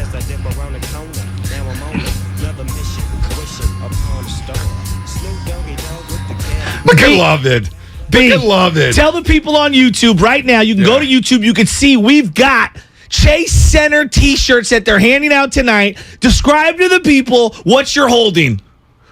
as I dip around the corner. Now I'm on another mission, wishing upon a star. Snoop Doggy Dogg with the cat. Look, I love it. I love it. Tell the people on YouTube right now. You can go to YouTube. You can see we've got Chase Center T-shirts that they're handing out tonight. Describe to the people what you're holding.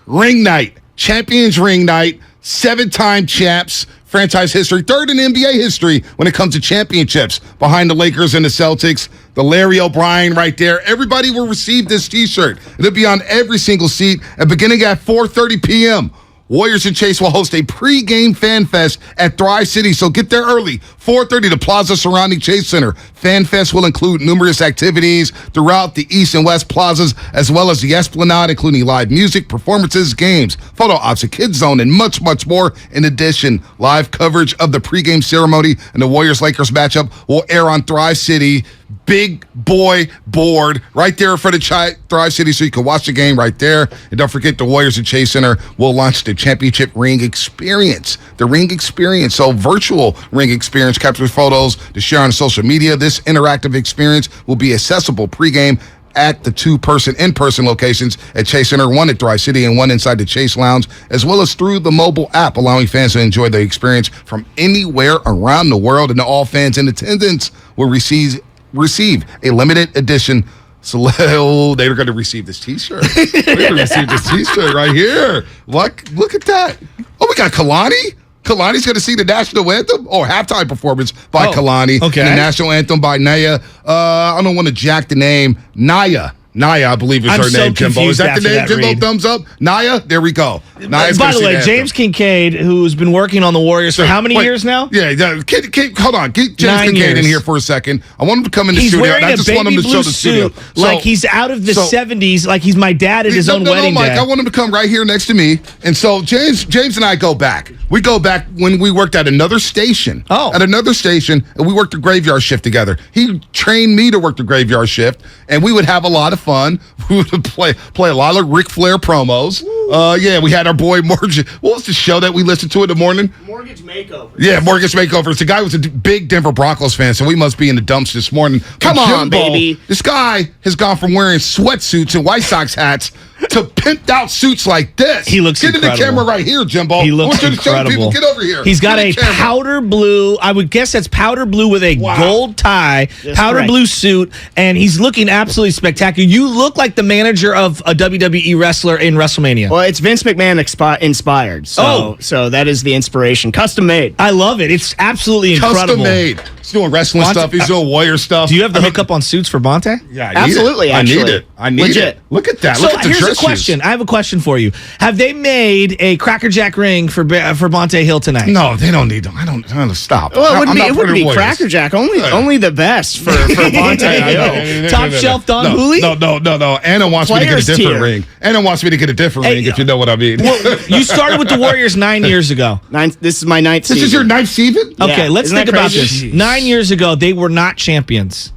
Ring night. Champions ring night. 7-time champs. Franchise history. Third in NBA history when it comes to championships. Behind the Lakers and the Celtics. The Larry O'Brien right there. Everybody will receive this T-shirt. It'll be on every single seat and beginning at 4:30 p.m. Warriors and Chase will host a pre-game fan fest at Thrive City, so get there early. 4:30, the plaza surrounding Chase Center. Fan fest will include numerous activities throughout the East and West plazas, as well as the Esplanade, including live music, performances, games, photo ops, a kids zone, and much, much more. In addition, live coverage of the pregame ceremony and the Warriors-Lakers matchup will air on Thrive City. Big boy board right there in front of Thrive City, so you can watch the game right there. And don't forget, the Warriors at Chase Center will launch the Championship Ring Experience. The Ring Experience, so virtual Ring Experience, captures photos to share on social media. This interactive experience will be accessible pregame at the 2 in-person locations at Chase Center, one at Thrive City and one inside the Chase Lounge, as well as through the mobile app, allowing fans to enjoy the experience from anywhere around the world. And all fans in attendance will receive a limited edition. So they're going to receive this T-shirt. They're going to receive this T-shirt right here. Look at that. Oh, we got Kalani. Kalani's going to see the national anthem or halftime performance by Kalani. Okay. And the national anthem by Naya. I don't want to jack the name. Naya, I believe is her name, Jimbo. Is that the name, Jimbo? Read. Thumbs up. Naya, there we go. Naya's By the way, James Kincaid, who's been working on the Warriors for how many years now? Yeah, hold on. Get James Kincaid in here for a second. I want him to come in the he's studio. Wearing I just want him to show the studio. Like he's out of the 70s, like he's my dad at his own wedding day. I want him to come right here next to me. And so James and I go back. We go back when we worked at another station. At another station, and we worked the graveyard shift together. He trained me to work the graveyard shift, and we would have a lot of fun. We would play a lot of Ric Flair promos. We had our boy Mortgage. What was the show that we listened to in the morning? Mortgage Makeover. Yeah, Mortgage Makeover. The guy was a big Denver Broncos fan, so we must be in the dumps this morning. Come on, baby. This guy has gone from wearing sweatsuits and White Sox hats to pimped out suits like this. He looks incredible. Get in the camera right here, Jimbo. He looks I want you to show incredible. people. Get over here. He's got a powder blue, I would guess that's powder blue with a gold tie, powder blue suit, and he's looking absolutely spectacular. You look like the manager of a WWE wrestler in WrestleMania. Well, it's Vince McMahon inspired. So that is the inspiration. Custom made. I love it. It's absolutely incredible. Custom made. He's doing wrestling stuff. He's doing Warrior stuff. Do you have the hookup on suits for Bonte? Yeah, absolutely. I need it. I need Legit. it. Look at that. So Look at the here's dress a question. shoes. I have a question for you. Have they made a Cracker Jack ring for Bonte Hill tonight? No, they don't need them. I don't stop. Well, it wouldn't be Cracker Jack. Only the best for Bonte Hill. Top shelf Don Hooley? No. Anna wants me to get a different ring. Anna wants me to get a different ring, if you know what I mean. Well, you started with the Warriors 9 years ago. This is my ninth season. This is your ninth season? Okay, let's Isn't think that about crazy? this. 9 years ago, they were not champions.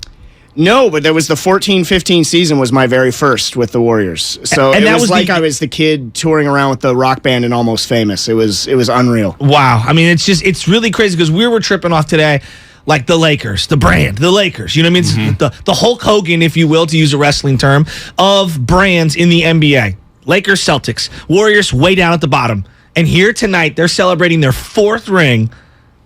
No, but there was the 14-15 season was my very first with the Warriors. So And it that was was like the- I was the kid touring around with the rock band and Almost Famous. It was unreal. Wow. I mean, it's really crazy because we were tripping off today. Like the Lakers, the brand, the Lakers. You know what I mean? It's the Hulk Hogan, if you will, to use a wrestling term, of brands in the NBA. Lakers, Celtics, Warriors way down at the bottom. And here tonight, they're celebrating their 4th ring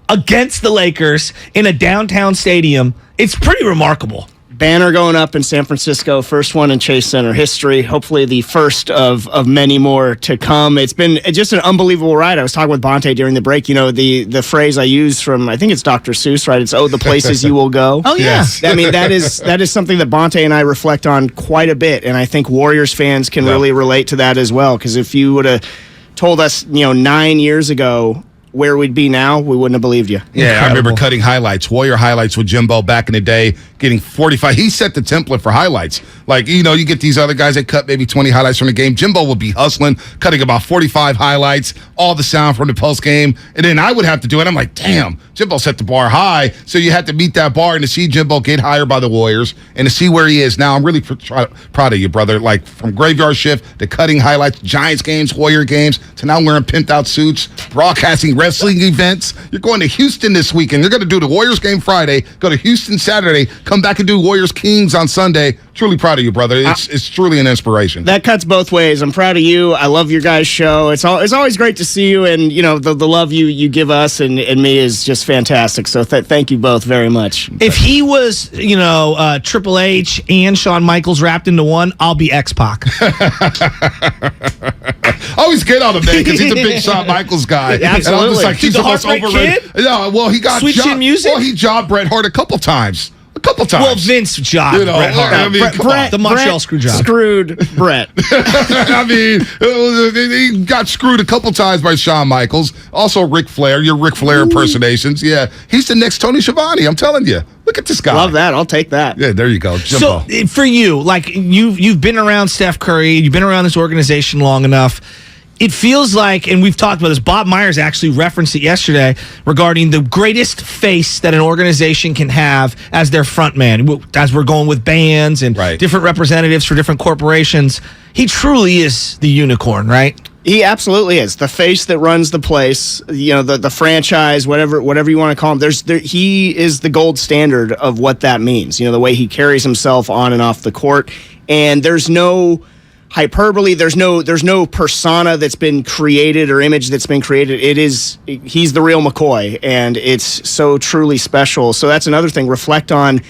against the Lakers in a downtown stadium. It's pretty remarkable. Banner going up in San Francisco, first one in Chase Center history. Hopefully the first of many more to come. It's been just an unbelievable ride. I was talking with Bonte during the break. You know, the phrase I use from, I think it's Dr. Seuss, right? It's, oh, the places you will go. Oh, yeah. Yes. I mean, that is something that Bonte and I reflect on quite a bit, and I think Warriors fans can really relate to that as well, because if you would have told us, 9 years ago where we'd be now, we wouldn't have believed you. Yeah, Incredible. I remember cutting highlights, Warrior highlights with Jimbo back in the day, getting 45. He set the template for highlights. Like, you get these other guys that cut maybe 20 highlights from the game. Jimbo would be hustling, cutting about 45 highlights, all the sound from the post game. And then I would have to do it. I'm like, damn, Jimbo set the bar high. So you had to meet that bar, and to see Jimbo get hired by the Warriors and to see where he is now, I'm really proud of you, brother. Like, from graveyard shift to cutting highlights, Giants games, Warrior games, to now wearing pimped out suits, broadcasting wrestling events. You're going to Houston this weekend. You're going to do the Warriors game Friday, go to Houston Saturday, come back and do Warriors Kings on Sunday. Truly proud of you, brother. It's truly an inspiration. That cuts both ways. I'm proud of you. I love your guys' show. It's always great to see you, and the love you give us and me is just fantastic. So thank you both very much. If he was, Triple H and Shawn Michaels wrapped into one, I'll be X-Pac. I always get on him, man, because he's a big Shawn Michaels guy. Absolutely. And I'm just like, he's The the most Heartbreak overrated. Kid? No, well, he got Sweet Chin Music? Well, he jobbed Bret Hart a couple times. Well, Vince jobbed Bret Hart. I mean, come on. The Montreal screw job. Screwed Brett. I mean, he got screwed a couple times by Shawn Michaels. Also, Ric Flair, your Ric Flair impersonations. Yeah, he's the next Tony Schiavone. I'm telling you. Look at this guy. Love that. I'll take that. Yeah, there you go. Jimbo. So, for you, like, you've been around Steph Curry, you've been around this organization long enough. It feels like, and we've talked about this, Bob Myers actually referenced it yesterday regarding the greatest face that an organization can have as their front man. As we're going with bands and different representatives for different corporations, he truly is the unicorn, right? He absolutely is the face that runs the place. The franchise, whatever you want to call him. He is the gold standard of what that means. The way he carries himself on and off the court, and there's no hyperbole. There's no persona that's been created or image that's been created. He's the real McCoy, and it's so truly special. So that's another thing. Reflect on,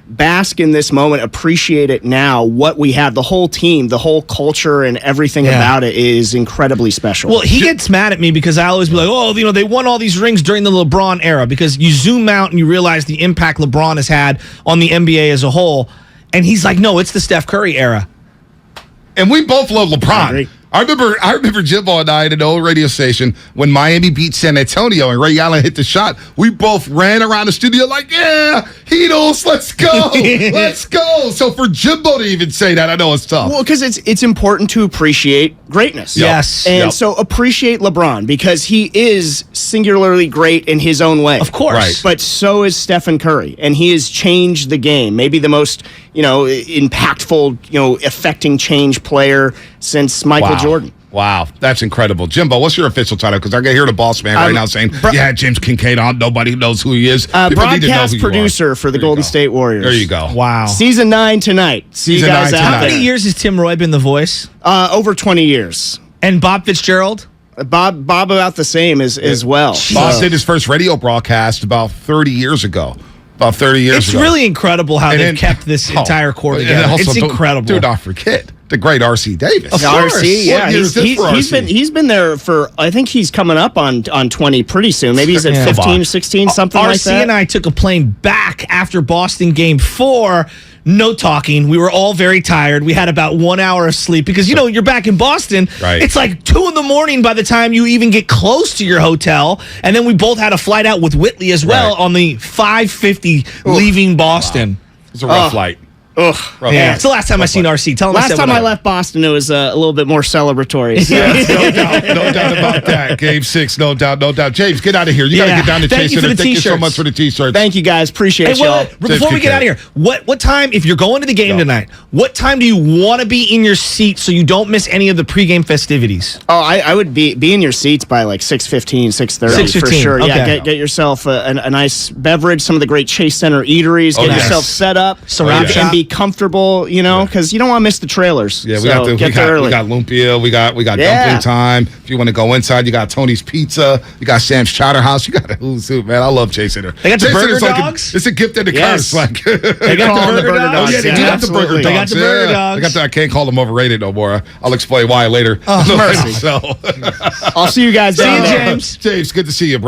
bask in this moment, appreciate it now. What we have, the whole team, the whole culture, and everything about it is incredibly special. Well, he gets mad at me because I always be like, they won all these rings during the LeBron era, because you zoom out and you realize the impact LeBron has had on the NBA as a whole. And he's like, no, it's the Steph Curry era. And we both love LeBron. I remember Jimbo and I at an old radio station when Miami beat San Antonio and Ray Allen hit the shot. We both ran around the studio like, yeah, Heatles, let's go. Let's go. So for Jimbo to even say that, I know it's tough. Well, because it's important to appreciate greatness. Yes. And so appreciate LeBron, because he is singularly great in his own way. Of course. Right. But so is Stephen Curry, and he has changed the game. Maybe the most, impactful, affecting change player since Michael Jordan. Wow, that's incredible. Jimbo, what's your official title? Because I can hear the boss man right now saying, James Kincaid on. Nobody knows who he is. Broadcast producer for the Golden State Warriors. There you go. Wow. Season 9 tonight. See you guys out How many years has Tim Roy been the voice? Over 20 years. And Bob Fitzgerald? Bob about the same as well. Bob did his first radio broadcast about 30 years ago. About 30 years ago. It's really incredible how they've kept this entire core together. It's incredible. Do not forget the great R.C. Davis. Of course. RC, yeah. He's been there for, I think he's coming up on 20 pretty soon. Maybe he's at 15, 16, something like that. RC and I took a plane back after Boston Game 4. No talking. We were all very tired. We had about 1 hour of sleep because, you're back in Boston. Right. It's like 2 a.m. by the time you even get close to your hotel. And then we both had a flight out with Whitley as well on the 5:50 leaving Boston. Wow. It's a rough flight. Ugh. Yeah, it's the last time I seen RC. Tell him last time I left Boston, it was a little bit more celebratory. So. No doubt about that. Game 6, no doubt. James, get out of here. You got to get down to Chase Center. Thank you so much for the T-shirts. Thank you, guys. Appreciate y'all. Before we get out of here, what time, if you're going to the game tonight, what time do you want to be in your seat so you don't miss any of the pregame festivities? Oh, I would be in your seats by like 6:15, 6:30 for sure. Okay. Yeah, get yourself a nice beverage, some of the great Chase Center eateries. Get yourself set up and be comfortable, because you don't want to miss the trailers. Yeah, we got lumpia, we got dumpling time. If you want to go inside, you got Tony's Pizza, you got Sam's Chowder House, you got a who's who, man. I love Chase Center. They got the burger dogs. It's a gift and a curse. Like they got the burger dogs. Oh, yeah, they do have the burger dogs. They got the burger dogs. I can't call them overrated no more. I'll explain why later. Oh, mercy. So I'll see you guys down there. James. James, good to see you, bro.